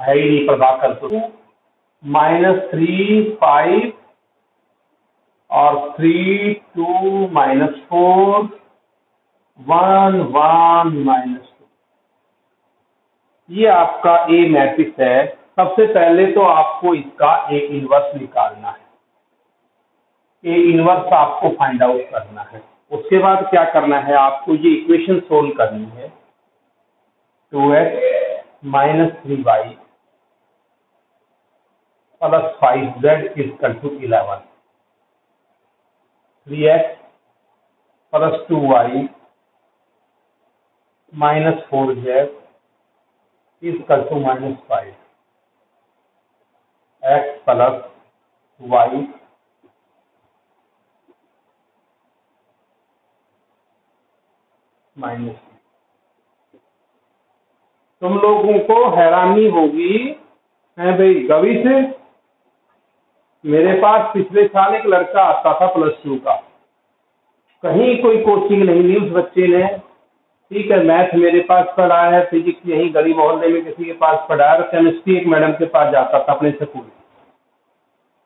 है ही नहीं प्रभाकर तो -3 5 और 3 2 -4 1 1 -2। ये आपका ए मैट्रिक्स है। सबसे पहले तो आपको इसका ए इनवर्स निकालना है, ए इनवर्स आपको फाइंड आउट करना है। उसके बाद क्या करना है, आपको ये इक्वेशन सोल्व करनी है। 2x - 3y + 5z = 11, 3x + 2y - 4z = -5, x + y -। तुम लोगों को हैरानी होगी, है भाई गवी से मेरे पास पिछले साल एक लड़का आता था +2 का, कहीं कोई कोचिंग नहीं ली उस बच्चे ने, ठीक है। मैथ मेरे पास पढ़ा है, फिजिक्स यही गली मोहल्ले में किसी के पास पढ़ा है, केमिस्ट्री एक मैडम के पास जाता था अपने स्कूल,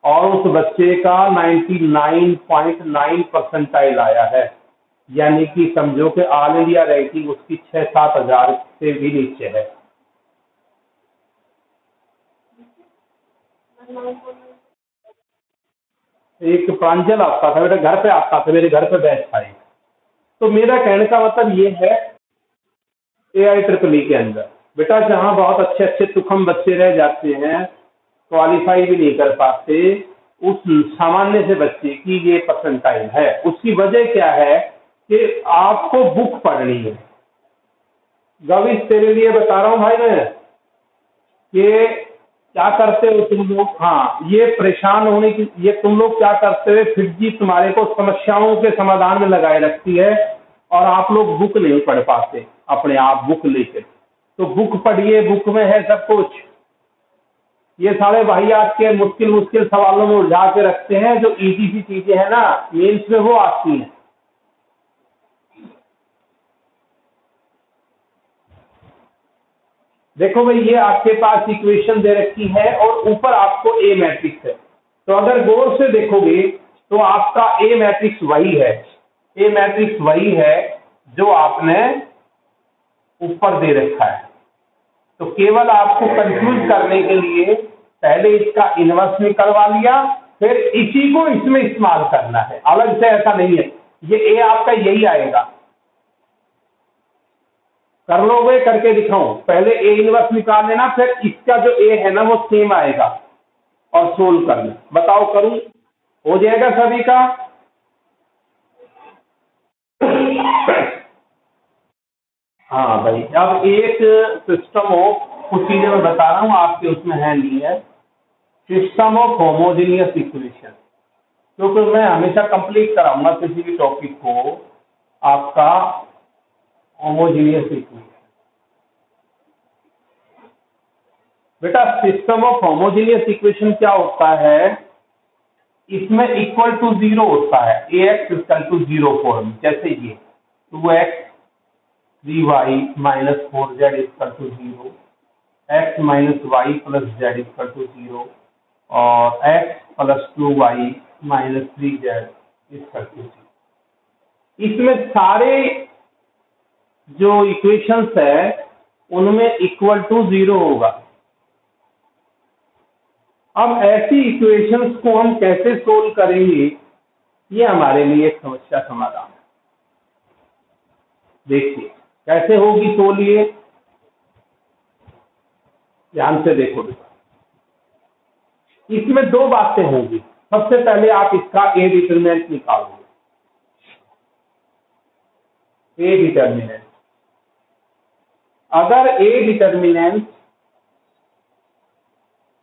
और उस बच्चे का 99.9 परसेंटाइल आया है। यानी कि समझो कि ऑल इंडिया रैंकिंग उसकी 6-7 हजार से भी नीचे है। एक प्रांजल आता था, मेरे घर पे आता था, मेरे घर पे बैठता है। तो मेरा कहने का मतलब ये है, AIEEE के अंदर बेटा जहां बहुत अच्छे अच्छे तुखम बच्चे रह जाते हैं, क्वालिफाई भी नहीं कर पाते, उस सामान्य से बच्चे की ये परसेंटाइल है। उसकी वजह क्या है कि आपको बुक पढ़नी है। गविश तेरे लिए बता रहा हूं भाई मैं कि क्या करते हो तुम लोग, हाँ ये परेशान होने की, ये तुम लोग क्या करते हो, फिर जी तुम्हारे को समस्याओं के समाधान में लगाए रखती है और आप लोग बुक नहीं पढ़ पाते अपने आप बुक लेके। तो बुक पढ़िए, बुक में है सब कुछ। ये सारे वाहियात के मुश्किल मुश्किल सवालों में उलझा के रखते हैं, जो इजी सी चीजें है ना मेंस में वो आती हैं। देखो भाई ये आपके पास इक्वेशन दे रखी है और ऊपर आपको ए मैट्रिक्स है। तो अगर गौर से देखोगे तो आपका ए मैट्रिक्स वही है, ए मैट्रिक्स वही है जो आपने ऊपर दे रखा है। तो केवल आपको कंफ्यूज करने के लिए पहले इसका इनवर्स निकलवा लिया, फिर इसी को इसमें इस्तेमाल करना है, अलग से ऐसा नहीं है। ये ए आपका यही आएगा। कर लोगे, करके दिखाऊं, पहले ए इनवर्स निकाल लेना, फिर इसका जो ए है ना वो सेम आएगा और सोल्व करना। बताओ करूं, हो जाएगा सभी का? हाँ भाई, अब एक सिस्टम ऑफ, कुछ चीजें मैं बता रहा हूं आपके उसमें है नहीं है, सिस्टम ऑफ होमोजेनियस इक्वेशन, क्योंकि मैं हमेशा कंप्लीट कराऊंगा किसी भी टॉपिक को आपका होमोजेनियस इक्वेशन। बेटा सिस्टम ऑफ होमोजेनियस इक्वेशन क्या होता है, इसमें इक्वल टू 0 होता है, ax = 0 फॉर्म, जैसे ये 2x 3y - 4z = 0, x - y + z = 0 और x + 2y - 3z = 0। इसमें सारे जो इक्वेशंस है उनमें इक्वल टू 0 होगा। अब ऐसी इक्वेशंस को हम कैसे सोल्व करेंगे, ये हमारे लिए एक समस्या समाधान है। देखिए कैसे होगी सोल्व, ये ध्यान से देखो बेटा। इसमें दो बातें होंगी। सबसे पहले आप इसका ए डिटरमिनेंट निकालोगे, ए डिटरमिनेंट। अगर ए डिटरमिनेंट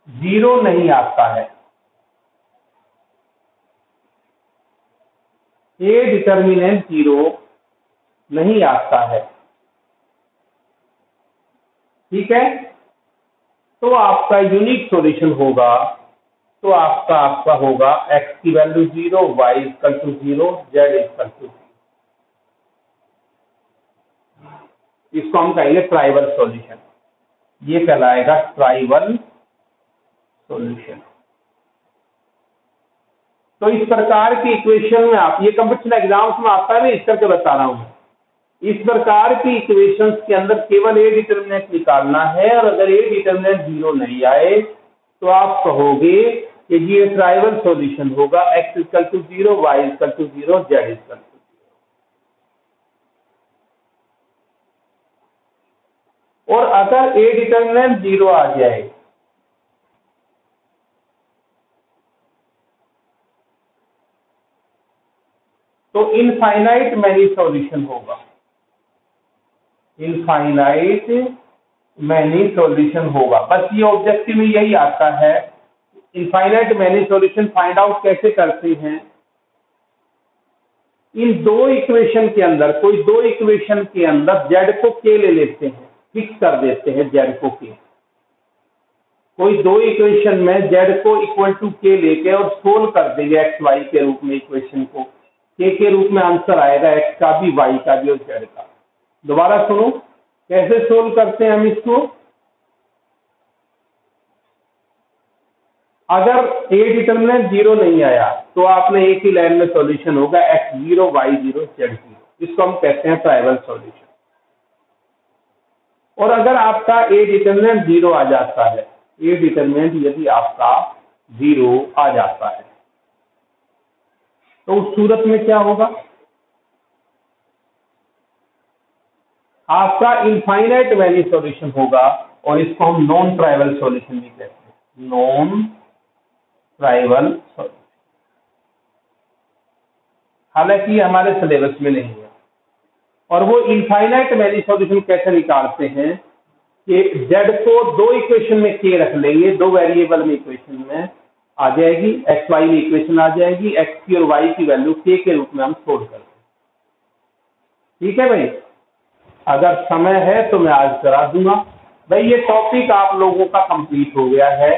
0 नहीं आता है, ए डिटरमिनेंट 0 नहीं आता है, ठीक है, तो आपका यूनिक सॉल्यूशन होगा, तो आपका होगा x की वैल्यू 0, y = 0, z = 0। इसको हम कहेंगे ट्राइवल सॉल्यूशन। ये कहलाएगा ट्राइवल सॉल्यूशन। तो इस प्रकार की इक्वेशन में आप, ये कॉम्पिटिशन एग्जाम्स में आता है, मैं इस करके बता रहा हूं। इस प्रकार की इक्वेशंस के अंदर केवल ए डिटर्मिनेंट निकालना है, और अगर ए डिटर्मिनेंट 0 नहीं आए तो आप कहोगे कि ये ट्राइवल सॉल्यूशन होगा, x = 0, y = 0, z = 0। और अगर ए डिटर्मिनेंट 0 आ जाए तो इनफाइनाइट मैनी सॉल्यूशन होगा, इनफाइनाइट मैनी सॉल्यूशन होगा। बस ये ऑब्जेक्टिव में यही आता है। Infinite many solution find out कैसे करते हैं? इन दो इक्वेशन के अंदर, कोई दो इक्वेशन के अंदर z को k ले लेते हैं, फिक्स कर देते हैं z को k। कोई दो इक्वेशन में z को = k लेके और सोल्व कर देंगे x y के रूप में इक्वेशन को, k के रूप में आंसर आएगा, x का भी, y का भी और z का। दोबारा सुनो कैसे सोल्व करते हैं हम इसको। अगर ए डिटर्मिनेंट 0 नहीं आया तो आपने एक ही लाइन में सॉल्यूशन होगा x0 y0 z0, इसको हम कहते हैं ट्राइवल सॉल्यूशन। और अगर आपका ए डिटर्मिनेंट 0 आ जाता है, ए डिटर्मिनेंट यदि आपका 0 आ जाता है तो उस सूरत में क्या होगा? आपका इनफाइनाइट मैनी सॉल्यूशन होगा, और इसको हम नॉन ट्राइवल सॉल्यूशन भी कहते हैं, नॉन ट्राइवल सॉल्यूशन। हालांकि ये हमारे सिलेबस में नहीं है। और वो इनफाइनाइट मैनी सॉल्यूशन कैसे निकालते हैं कि z को दो इक्वेशन में k रख लेंगे, दो वेरिएबल में इक्वेशन में आ जाएगी, x y में इक्वेशन आ जाएगी, x की और y की वैल्यू k के रूप में हम सोल्व करते हैं। ठीक है भाई, अगर समय है तो मैं आज करा दूंगा। भाई ये टॉपिक आप लोगों का कंप्लीट हो गया है।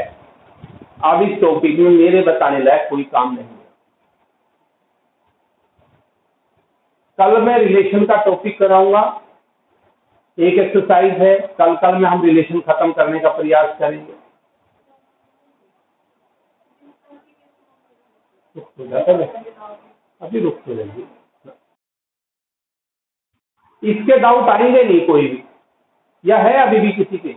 अब इस टॉपिक में मेरे बताने लायक कोई काम नहीं है। कल मैं रिलेशन का टॉपिक कराऊंगा, एक एक्सरसाइज है, कल में हम रिलेशन खत्म करने का प्रयास करेंगे। अभी रुक तो जाइए, इसके डाउट आएंगे नहीं कोई भी, या है अभी भी किसी के?